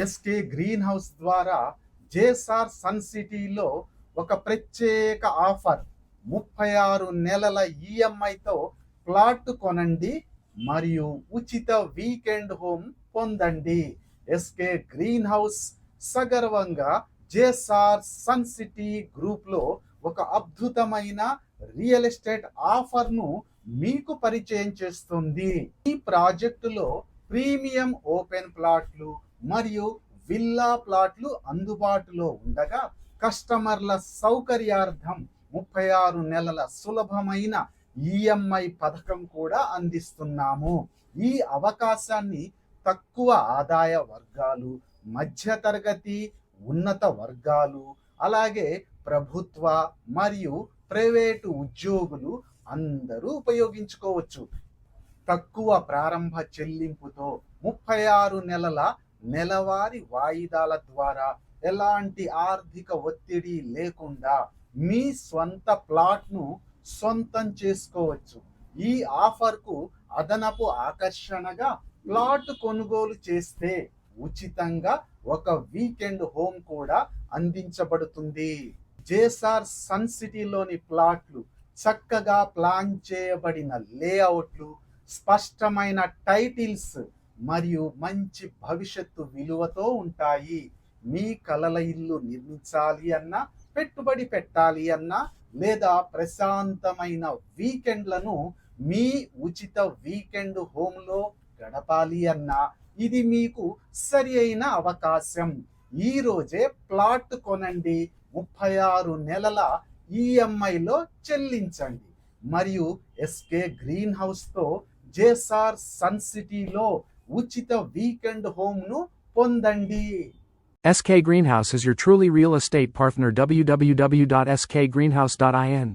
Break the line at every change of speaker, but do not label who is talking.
SK green house ద్వారా జేసార్ sun సిటీలో ఒక ప్రత్యేక ఆఫర్ 36 నెలల ఈఎంఐతో ప్లాట్ కొనండి మరియు ఉచిత వీకెండ్ హోమ్ పొందండి. ఎస్కే గ్రీన్ హౌస్ సగర్వంగా జేసార్ సన్ సిటీ గ్రూప్లో ఒక అద్భుతమైన రియల్ ఎస్టేట్ ఆఫర్ను మీకు పరిచయం చేస్తుంది. ఈ ప్రాజెక్టులో ప్రీమియం ఓపెన్ ప్లాట్లు మరియు విల్లా ప్లాట్లు అందుబాటులో ఉండగా కస్టమర్ల సౌకర్యార్థం 36 నెలల సులభమైన ఈఎంఐ పథకం కూడా అందిస్తున్నాము. ఈ అవకాశాన్ని తక్కువ ఆదాయ వర్గాలు, మధ్యతరగతి, ఉన్నత వర్గాలు, అలాగే ప్రభుత్వ మరియు ప్రైవేటు ఉద్యోగులు అందరూ ఉపయోగించుకోవచ్చు. తక్కువ ప్రారంభ చెల్లింపుతో 36 నెలల నెలవారీ వాయిదాల ద్వారా ఎలాంటి ఆర్థిక ఒత్తిడి లేకుండా మీ స్వంత ప్లాట్ను సొంతం చేసుకోవచ్చు. ఈ ఆఫర్కు అదనపు ఆకర్షణగా ప్లాట్ కొనుగోలు చేస్తే ఉచితంగా ఒక వీకెండ్ హోమ్ కూడా అందించబడుతుంది. జేసార్ సన్ సిటీలోని ప్లాట్లు చక్కగా ప్లాన్ చేయబడిన లేఅవుట్లు, స్పష్టమైన టైటిల్స్ మరియు మంచి భవిష్యత్తు విలువతో ఉంటాయి. మీ కలల ఇల్లు నిర్మించాలి అన్నా, పెట్టుబడి పెట్టాలి అన్నా, లేదా ప్రశాంతమైన వీకెండ్లను మీ ఉచిత వీకెండ్ హోమ్లో గడపాలి అన్నా ఇది మీకు సరి అయిన అవకాశం. ఈ రోజే ప్లాట్ కొనండి, 36 నెలల ఈఎంఐలో చెల్లించండి మరియు ఎస్కే గ్రీన్ హౌస్తో జేసార్ సన్ సిటీలో ఉచిత వీకెండ్ హోమ్ను పొందండి.
SK Greenhouse is your truly real estate partner. www.skgreenhouse.in